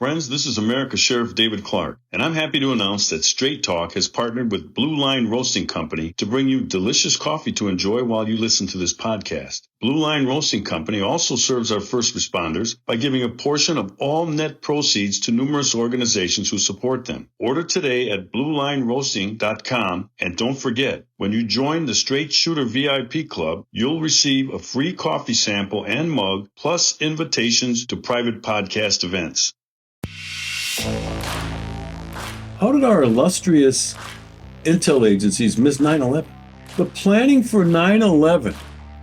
Friends, this is America's Sheriff David Clark, and I'm happy to announce that Straight Talk has partnered with Blue Line Roasting Company to bring you delicious coffee to enjoy while you listen to this podcast. Blue Line Roasting Company also serves our first responders by giving a portion of all net proceeds to numerous organizations who support them. Order today at BlueLineRoasting.com, and don't forget, when you join the Straight Shooter VIP Club, you'll receive a free coffee sample and mug, plus invitations to private podcast events. How did our illustrious intel agencies miss 9/11? The planning for 9/11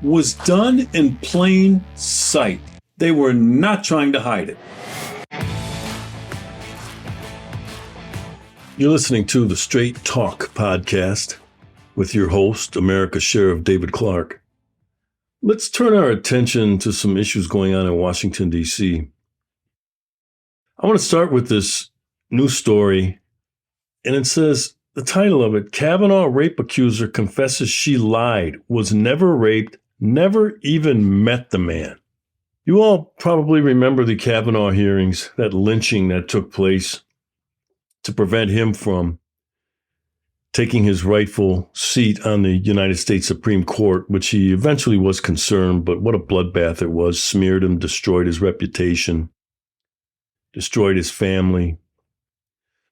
was done in plain sight. They were not trying to hide it. You're listening to the Straight Talk podcast with your host, America's Sheriff David Clark. Let's turn our attention to some issues going on in Washington, D.C. I want to start with this new story, and it says, the title of it, Kavanaugh rape accuser confesses she lied, was never raped, never even met the man. You all probably remember the Kavanaugh hearings, that lynching that took place to prevent him from taking his rightful seat on the United States Supreme Court, which he eventually was concerned, but what a bloodbath it was. Smeared him, destroyed his reputation, destroyed his family.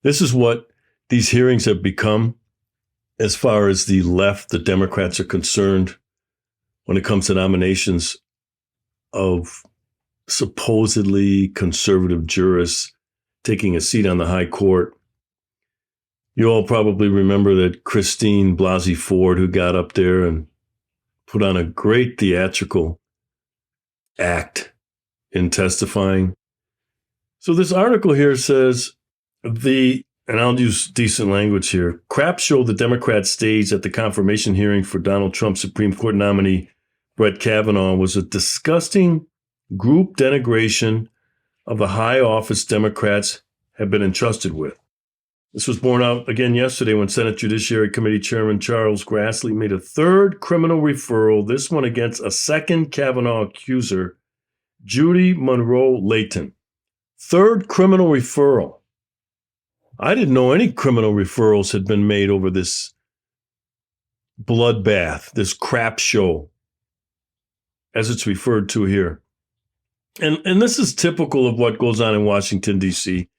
This is what these hearings have become as far as the left, the Democrats, are concerned when it comes to nominations of supposedly conservative jurists taking a seat on the high court. You all probably remember that Christine Blasey Ford, who got up there and put on a great theatrical act in testifying. So this article here says and I'll use decent language here, crap show the Democrats staged at the confirmation hearing for Donald Trump Supreme Court nominee Brett Kavanaugh was a disgusting group denigration of the high office Democrats have been entrusted with. This was borne out again yesterday when Senate Judiciary Committee Chairman Charles Grassley made a third criminal referral, this one against a second Kavanaugh accuser, Judy Monroe-Layton. Third criminal referral. I didn't know any criminal referrals had been made over this bloodbath, this crap show, as it's referred to here. And this is typical of what goes on in Washington, D.C.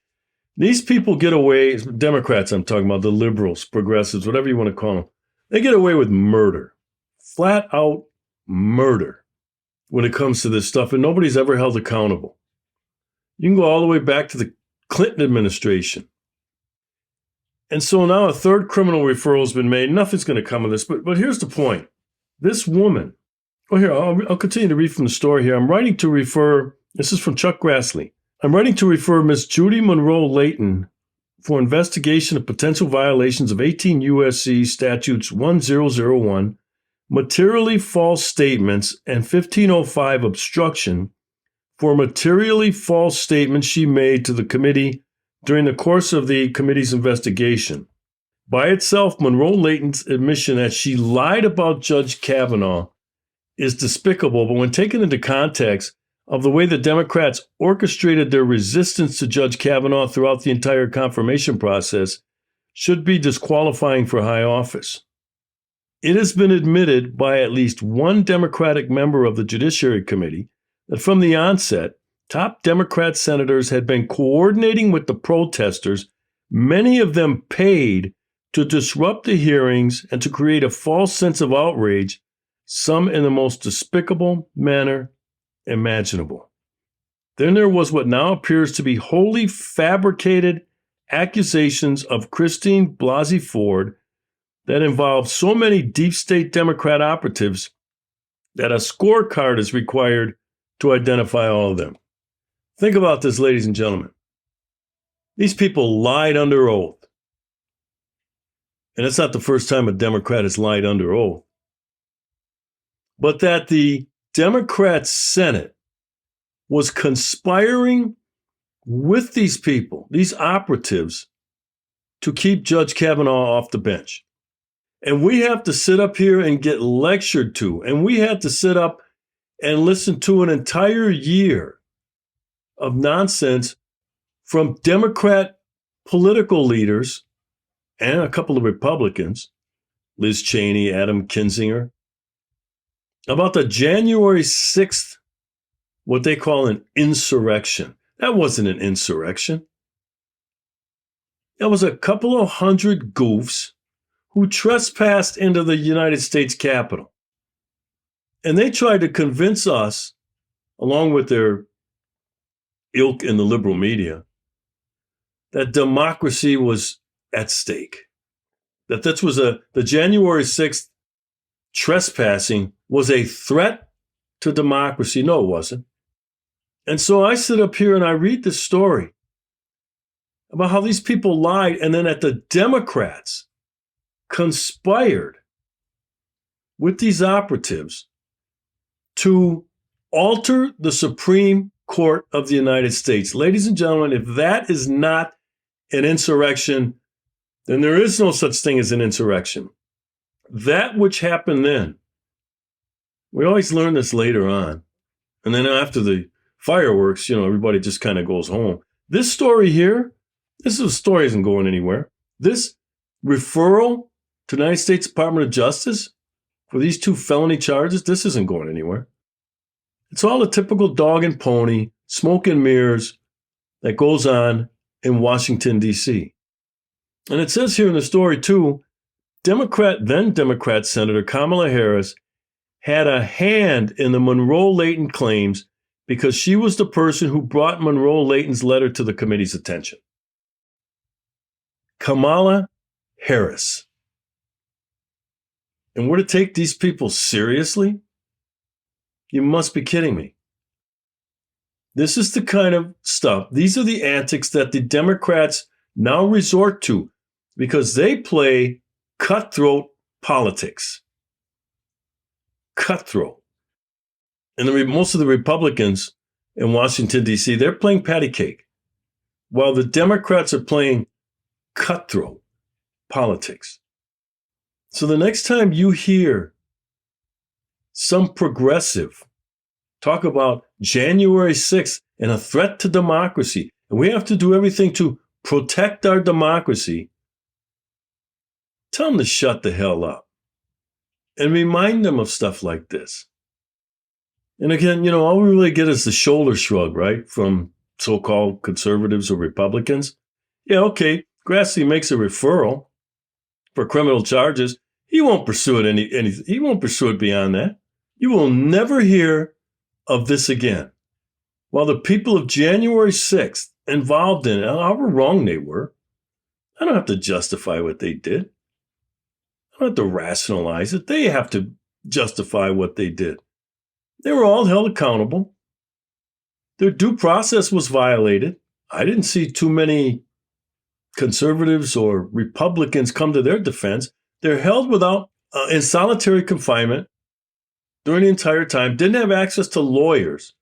These people get away, Democrats I'm talking about, the liberals, progressives, whatever you want to call them, they get away with murder, flat out murder when it comes to this stuff, and nobody's ever held accountable. You can go all the way back to the Clinton administration. And so now a third criminal referral has been made. Nothing's going to come of this, but here's the point. This woman, I'll continue to read from the story here. I'm writing to refer, this is from Chuck Grassley. I'm writing to refer Ms. Judy Monroe-Layton for investigation of potential violations of 18 U.S.C. Statutes 1001, materially false statements, and 1505 obstruction for materially false statements she made to the committee during the course of the committee's investigation. By itself, Monroe-Layton's admission that she lied about Judge Kavanaugh is despicable, but when taken into context of the way the Democrats orchestrated their resistance to Judge Kavanaugh throughout the entire confirmation process, should be disqualifying for high office. It has been admitted by at least one Democratic member of the Judiciary Committee that from the onset, top Democrat senators had been coordinating with the protesters, many of them paid to disrupt the hearings and to create a false sense of outrage, some in the most despicable manner imaginable. Then there was what now appears to be wholly fabricated accusations of Christine Blasey Ford that involved so many deep state Democrat operatives that a scorecard is required to identify all of them. Think about this, ladies and gentlemen. These people lied under oath. And it's not the first time a Democrat has lied under oath. But that the Democrat Senate was conspiring with these people, these operatives, to keep Judge Kavanaugh off the bench. And we have to sit up here and get lectured to, and we had to sit up and listen to an entire year of nonsense from Democrat political leaders and a couple of Republicans, Liz Cheney, Adam Kinzinger, about the January 6th, what they call an insurrection. That wasn't an insurrection. That was a couple of hundred goofs who trespassed into the United States Capitol. And they tried to convince us, along with their ilk in the liberal media, that democracy was at stake. That this was the January 6th trespassing was a threat to democracy. No, it wasn't. And so I sit up here and I read this story about how these people lied, and then that the Democrats conspired with these operatives to alter the Supreme Court of the United States. Ladies and gentlemen, if that is not an insurrection, then there is no such thing as an insurrection. That which happened then, we always learn this later on. And then after the fireworks, everybody just kind of goes home. This story here, this story isn't going anywhere. This referral to the United States Department of Justice for these 2 felony charges, this isn't going anywhere. It's all the typical dog and pony, smoke and mirrors that goes on in Washington, D.C. And it says here in the story, too, then Democrat Senator Kamala Harris had a hand in the Monroe-Leighton claims because she was the person who brought Monroe-Leighton's letter to the committee's attention. Kamala Harris. And we're to take these people seriously? You must be kidding me. This is the kind of stuff, these are the antics that the Democrats now resort to because they play cutthroat politics. Cutthroat. And most of the Republicans in Washington, D.C., they're playing patty cake, while the Democrats are playing cutthroat politics. So the next time you hear some progressive talk about January 6th and a threat to democracy, and we have to do everything to protect our democracy, tell them to shut the hell up and remind them of stuff like this. And again, all we really get is the shoulder shrug, right, from so-called conservatives or Republicans. Yeah, okay, Grassley makes a referral for criminal charges. He won't pursue it he won't pursue it beyond that. You will never hear of this again. While the people of January 6th involved in it, however wrong they were, I don't have to justify what they did. I don't have to rationalize it. They have to justify what they did. They were all held accountable. Their due process was violated. I didn't see too many conservatives or Republicans come to their defense. They're held in solitary confinement during the entire time, didn't have access to lawyers,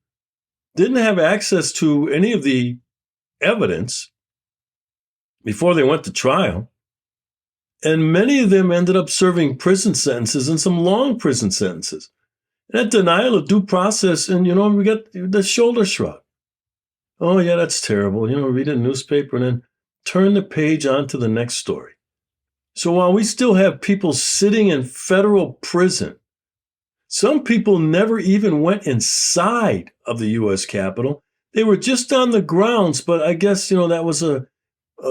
didn't have access to any of the evidence before they went to trial. And many of them ended up serving prison sentences and some long prison sentences. And that denial of due process, and, we got the shoulder shrug. Oh, yeah, that's terrible. Read a newspaper and then turn the page on to the next story. So while we still have people sitting in federal prison, some people never even went inside of the U.S. Capitol. They were just on the grounds, but I guess, that was a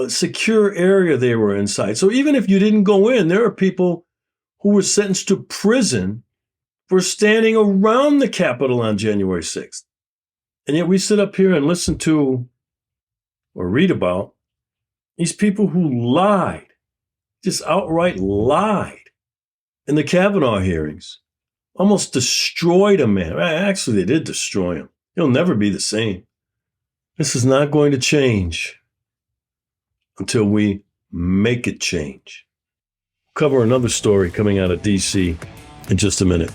secure area they were inside. So even if you didn't go in, there are people who were sentenced to prison for standing around the Capitol on January 6th. And yet we sit up here and listen to or read about these people who lied, just outright lied in the Kavanaugh hearings, almost destroyed a man. Actually, they did destroy him. He'll never be the same. This is not going to change until we make it change. We'll cover another story coming out of D.C. in just a minute.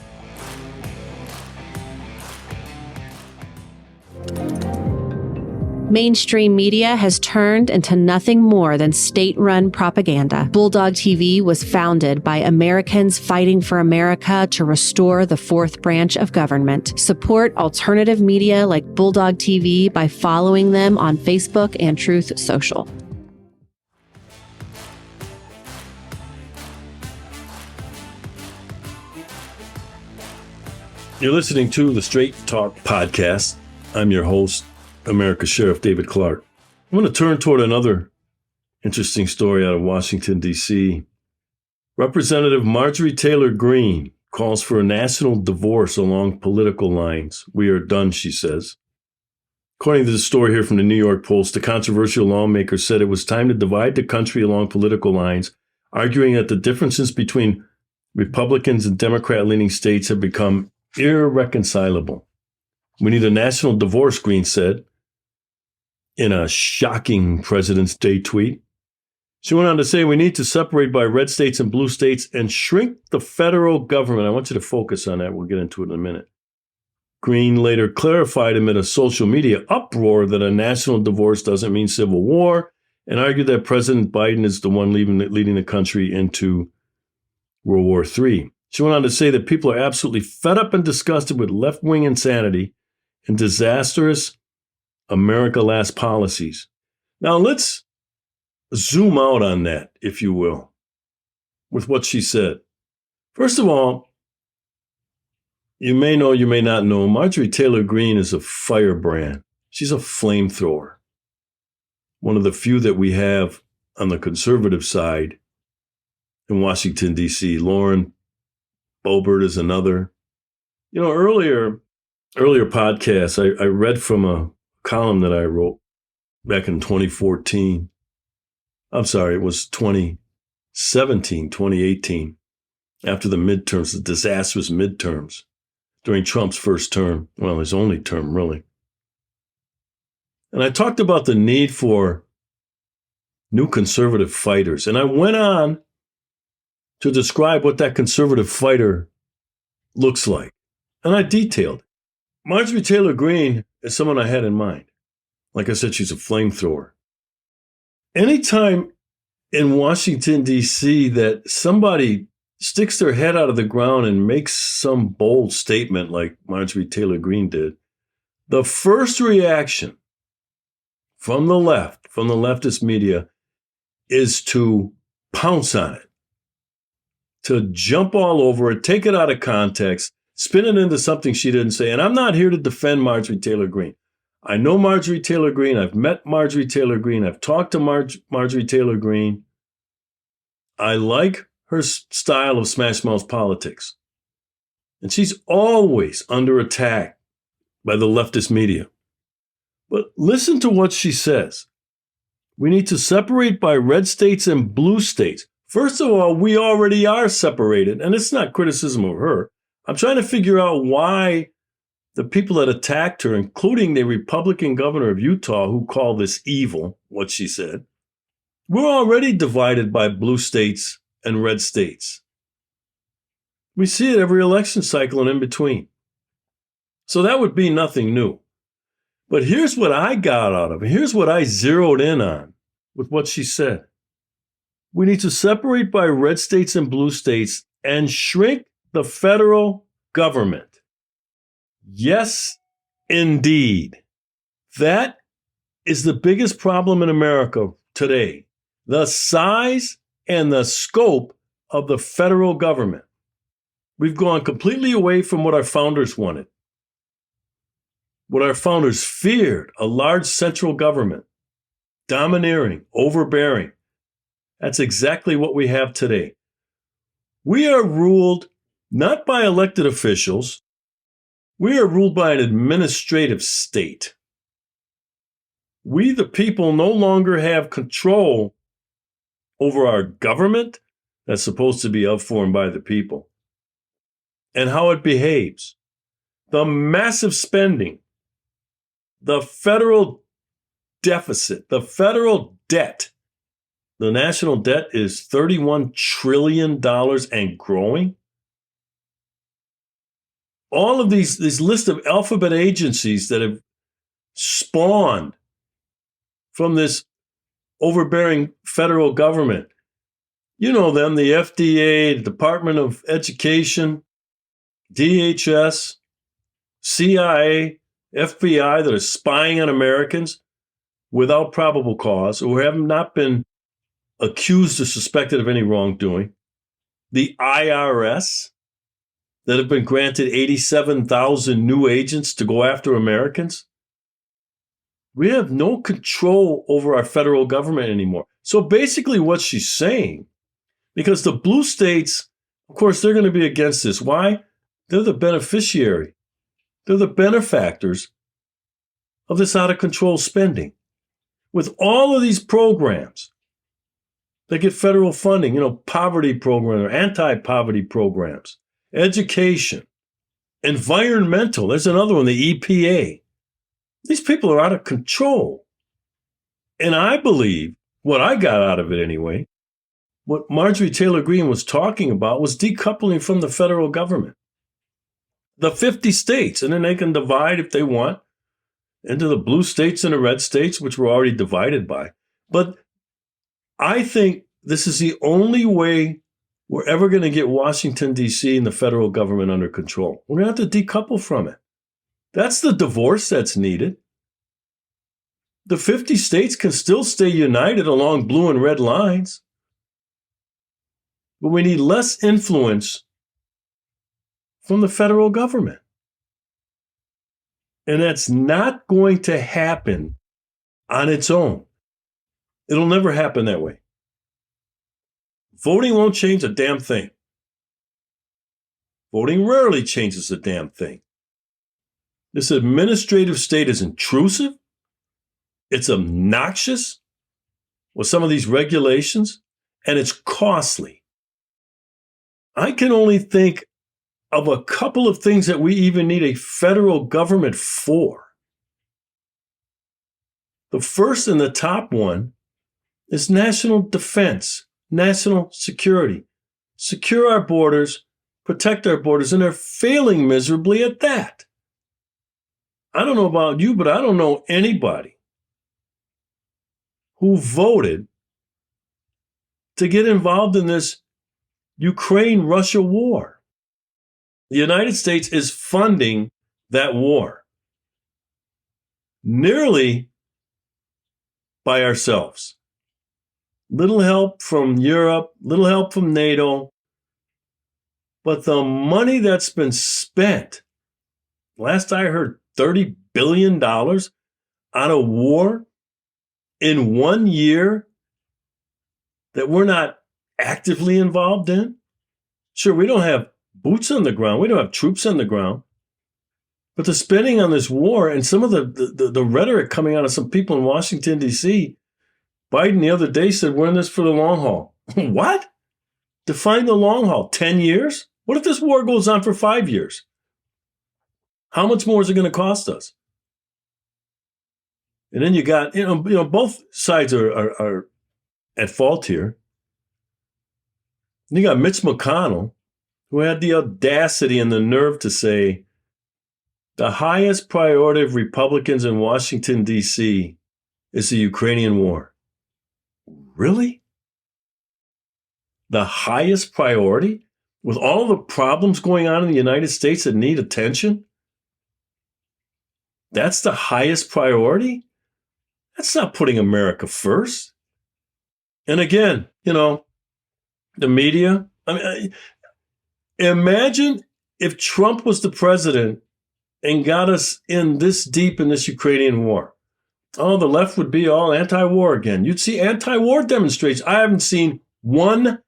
Mainstream media has turned into nothing more than state-run propaganda. Bulldog TV was founded by Americans fighting for America to restore the fourth branch of government. Support alternative media like Bulldog TV by following them on Facebook and Truth Social. You're listening to the Straight Talk Podcast. I'm your host, America's Sheriff David Clark. I'm going to turn toward another interesting story out of Washington, D.C. Representative Marjorie Taylor Greene calls for a national divorce along political lines. We are done, she says. According to the story here from the New York Post, the controversial lawmaker said it was time to divide the country along political lines, arguing that the differences between Republicans and Democrat-leaning states have become irreconcilable. We need a national divorce, Greene said in a shocking President's Day tweet. She went on to say, we need to separate by red states and blue states and shrink the federal government. I want you to focus on that. We'll get into it in a minute. Greene later clarified amid a social media uproar that a national divorce doesn't mean civil war and argued that President Biden is the one leading the country into World War III. She went on to say that people are absolutely fed up and disgusted with left-wing insanity and disastrous America Last policies. Now let's zoom out on that, if you will, with what she said. First of all, you may know, you may not know, Marjorie Taylor Greene is a firebrand. She's a flamethrower. One of the few that we have on the conservative side in Washington, D.C. Lauren Boebert is another. You know, earlier podcasts, I read from a column that I wrote back in 2014. I'm sorry, it was 2018, after the midterms, the disastrous midterms, during Trump's first term, well, his only term, really. And I talked about the need for new conservative fighters. And I went on to describe what that conservative fighter looks like. And I detailed it. Marjorie Taylor Greene is someone I had in mind. Like I said, she's a flamethrower. Anytime in Washington, D.C., that somebody sticks their head out of the ground and makes some bold statement like Marjorie Taylor Greene did, the first reaction from the left, from the leftist media, is to pounce on it, to jump all over it, take it out of context, spin it into something she didn't say. And I'm not here to defend Marjorie Taylor Greene. I know Marjorie Taylor Greene. I've met Marjorie Taylor Greene. I've talked to Marjorie Taylor Greene. I like her style of smash mouth politics. And she's always under attack by the leftist media. But listen to what she says. We need to separate by red states and blue states. First of all, we already are separated, and it's not criticism of her. I'm trying to figure out why the people that attacked her, including the Republican governor of Utah, who called this evil, what she said, we're already divided by blue states and red states. We see it every election cycle and in between. So that would be nothing new. But here's what I got out of it. Here's what I zeroed in on with what she said. We need to separate by red states and blue states and shrink the federal government. Yes, indeed. That is the biggest problem in America today. The size and the scope of the federal government. We've gone completely away from what our founders wanted. What our founders feared, a large central government, domineering, overbearing. That's exactly what we have today. We are ruled not by elected officials. We are ruled by an administrative state. We, the people, no longer have control over our government that's supposed to be of, for, and by the people, and how it behaves. The massive spending, the federal deficit, the federal debt. The national debt is $31 trillion and growing. All of these list of alphabet agencies that have spawned from this overbearing federal government. You know them, the FDA, the Department of Education, DHS, CIA, FBI, that are spying on Americans without probable cause, or have not been accused or suspected of any wrongdoing. The IRS, that have been granted 87,000 new agents to go after Americans. We have no control over our federal government anymore. So basically what she's saying, because the blue states, of course, they're going to be against this. Why? They're the beneficiary. They're the benefactors of this out-of-control spending. With all of these programs that get federal funding, poverty programs or anti-poverty programs, education, environmental, there's another one, the EPA. These people are out of control. And I believe, what I got out of it anyway, what Marjorie Taylor Greene was talking about was decoupling from the federal government. The 50 states, and then they can divide if they want into the blue states and the red states, which we're already divided by. But I think this is the only way we're ever going to get Washington, D.C. and the federal government under control. We're going to have to decouple from it. That's the divorce that's needed. The 50 states can still stay united along blue and red lines. But we need less influence from the federal government. And that's not going to happen on its own. It'll never happen that way. Voting won't change a damn thing. Voting rarely changes a damn thing. This administrative state is intrusive. It's obnoxious with some of these regulations, and it's costly. I can only think of a couple of things that we even need a federal government for. The first and the top one is national defense, national security. Secure our borders, protect our borders, and they're failing miserably at that. I don't know about you, but I don't know anybody who voted to get involved in this Ukraine-Russia war. The United States is funding that war, nearly by ourselves. Little help from Europe, little help from NATO, but the money that's been spent, last I heard, $30 billion on a war in 1 year that we're not actively involved in. Sure, we don't have boots on the ground. We don't have troops on the ground. But the spending on this war and some of the rhetoric coming out of some people in Washington, D.C., Biden the other day said, we're in this for the long haul. What? Define the long haul. 10 years? What if this war goes on for 5 years? How much more is it going to cost us? And then you got, both sides are at fault here. And you got Mitch McConnell, who had the audacity and the nerve to say, the highest priority of Republicans in Washington, D.C. is the Ukrainian war. Really? The highest priority? With all the problems going on in the United States that need attention? That's the highest priority? That's not putting America first. And again, the media, imagine if Trump was the president and got us in this deep in this Ukrainian war. Oh, the left would be all anti-war again. You'd see anti-war demonstrations. I haven't seen one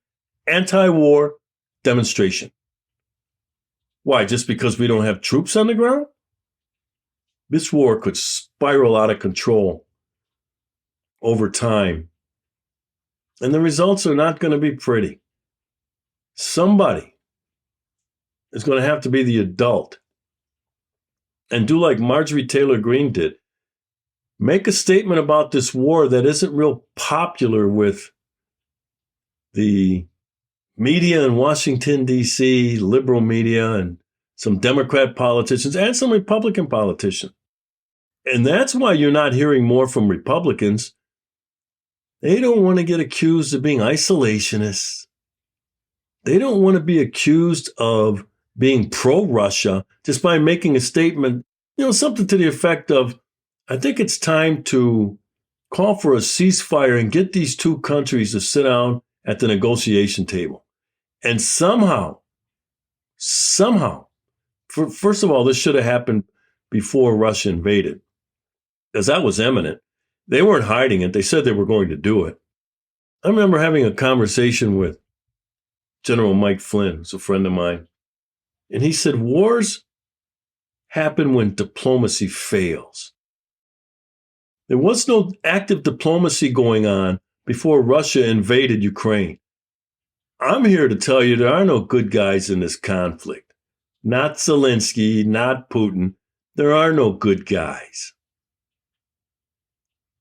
anti-war demonstration. Why? Just because we don't have troops on the ground? This war could spiral out of control over time. And the results are not going to be pretty. Somebody is going to have to be the adult and do like Marjorie Taylor Greene did. Make a statement about this war that isn't real popular with the media in Washington, D.C., liberal media, and some Democrat politicians and some Republican politicians. And that's why you're not hearing more from Republicans They don't want to get accused of being isolationists. They don't want to be accused of being pro-Russia just by making a statement, something to the effect of, I think it's time to call for a ceasefire and get these two countries to sit down at the negotiation table. And somehow, first of all, this should have happened before Russia invaded, because that was imminent. They weren't hiding it. They said they were going to do it. I remember having a conversation with General Mike Flynn, who's a friend of mine, and he said, wars happen when diplomacy fails. There was no active diplomacy going on before Russia invaded Ukraine. I'm here to tell you there are no good guys in this conflict. Not Zelensky, not Putin. There are no good guys.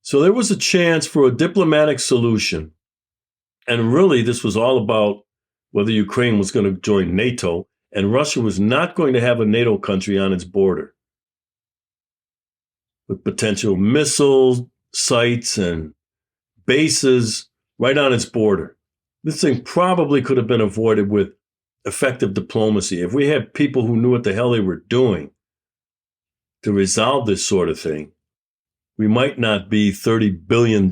So there was a chance for a diplomatic solution. And really, this was all about whether Ukraine was going to join NATO, and Russia was not going to have a NATO country on its border with potential missile sites and bases right on its border. This thing probably could have been avoided with effective diplomacy. If we had people who knew what the hell they were doing to resolve this sort of thing, we might not be $30 billion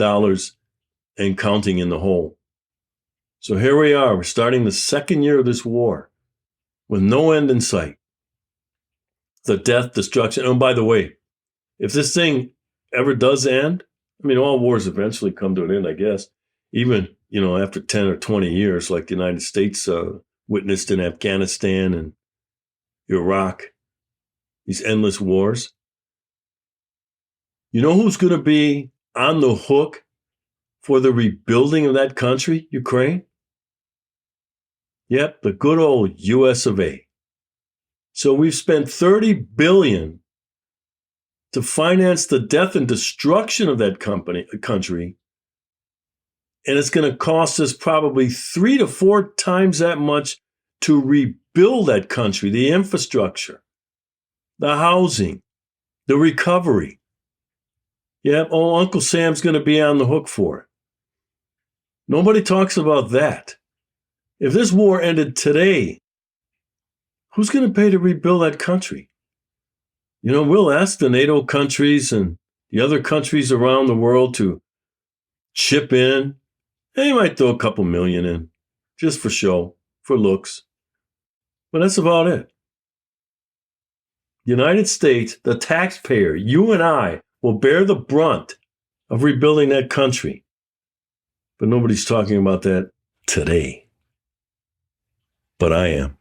and counting in the hole. So here we are. We're starting the second year of this war with no end in sight. The death, destruction. Oh, by the way, if this thing ever does end, all wars eventually come to an end, I guess. Even, after 10 or 20 years, like the United States witnessed in Afghanistan and Iraq, these endless wars. You know who's going to be on the hook for the rebuilding of that country, Ukraine? Yep, the good old US of A. So we've spent $30 billion to finance the death and destruction of that country. And it's going to cost us probably 3 to 4 times that much to rebuild that country, the infrastructure, the housing, the recovery. Yeah, Uncle Sam's going to be on the hook for it. Nobody talks about that. If this war ended today, who's going to pay to rebuild that country? We'll ask the NATO countries and the other countries around the world to chip in. They might throw a couple million in, just for show, for looks. But that's about it. United States, the taxpayer, you and I, will bear the brunt of rebuilding that country. But nobody's talking about that today. But I am.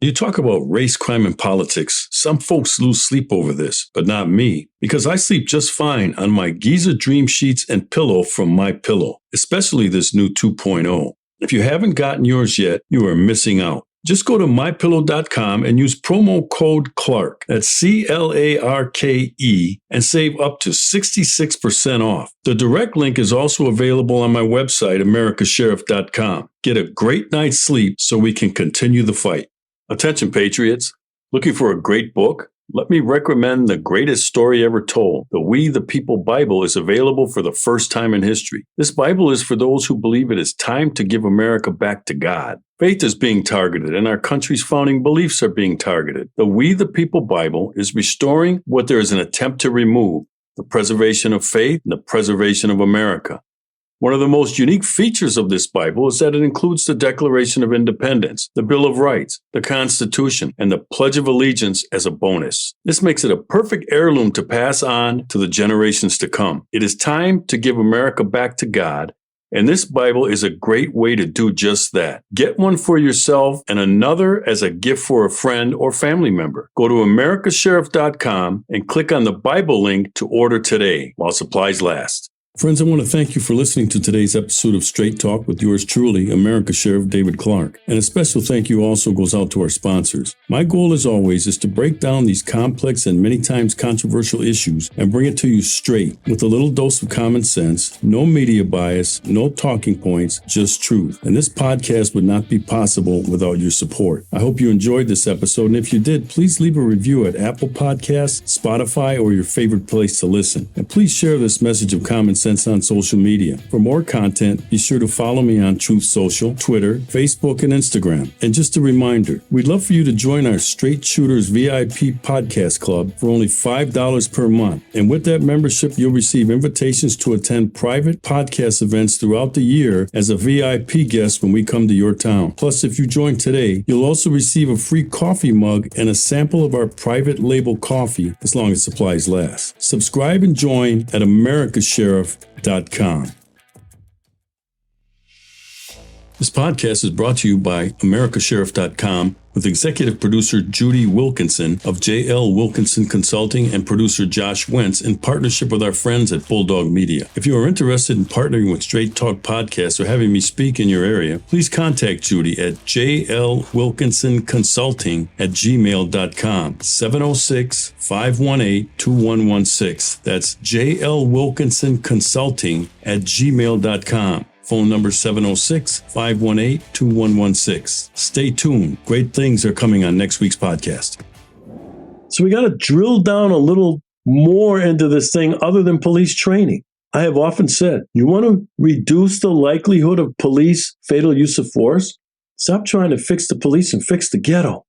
You talk about race, crime, and politics. Some folks lose sleep over this, but not me, because I sleep just fine on my Giza Dream Sheets and pillow from MyPillow, especially this new 2.0. If you haven't gotten yours yet, you are missing out. Just go to MyPillow.com and use promo code Clark, that's CLARKE, and save up to 66% off. The direct link is also available on my website, americasheriff.com. Get a great night's sleep so we can continue the fight. Attention, Patriots. Looking for a great book? Let me recommend The Greatest Story Ever Told. The We the People Bible is available for the first time in history. This Bible is for those who believe it is time to give America back to God. Faith is being targeted, and our country's founding beliefs are being targeted. The We the People Bible is restoring what there is an attempt to remove: the preservation of faith and the preservation of America. One of the most unique features of this Bible is that it includes the Declaration of Independence, the Bill of Rights, the Constitution, and the Pledge of Allegiance as a bonus. This makes it a perfect heirloom to pass on to the generations to come. It is time to give America back to God, and this Bible is a great way to do just that. Get one for yourself and another as a gift for a friend or family member. Go to americasheriff.com and click on the Bible link to order today while supplies last. Friends, I want to thank you for listening to today's episode of Straight Talk with yours truly, America's Sheriff David Clark. And a special thank you also goes out to our sponsors. My goal, as always, is to break down these complex and many times controversial issues and bring it to you straight with a little dose of common sense, no media bias, no talking points, just truth. And this podcast would not be possible without your support. I hope you enjoyed this episode, and if you did, please leave a review at Apple Podcasts, Spotify, or your favorite place to listen. And please share this message of common sense on social media. For more content, be sure to follow me on Truth Social, Twitter, Facebook, and Instagram. And just a reminder, we'd love for you to join our Straight Shooters VIP podcast club for only $5 per month. And with that membership, you'll receive invitations to attend private podcast events throughout the year as a VIP guest when we come to your town. Plus, if you join today, you'll also receive a free coffee mug and a sample of our private label coffee as long as supplies last. Subscribe and join at americasheriff.com. This podcast is brought to you by americasheriff.com with executive producer Judy Wilkinson of JLWilkinsonConsulting and producer Josh Wentz in partnership with our friends at Bulldog Media. If you are interested in partnering with Straight Talk Podcasts or having me speak in your area, please contact Judy at JLWilkinsonConsulting@gmail.com, 706-518-2116. That's JLWilkinsonConsulting@gmail.com. Phone number 706-518-2116. Stay tuned. Great things are coming on next week's podcast. So we got to drill down a little more into this thing other than police training. I have often said, you want to reduce the likelihood of police fatal use of force? Stop trying to fix the police and fix the ghetto.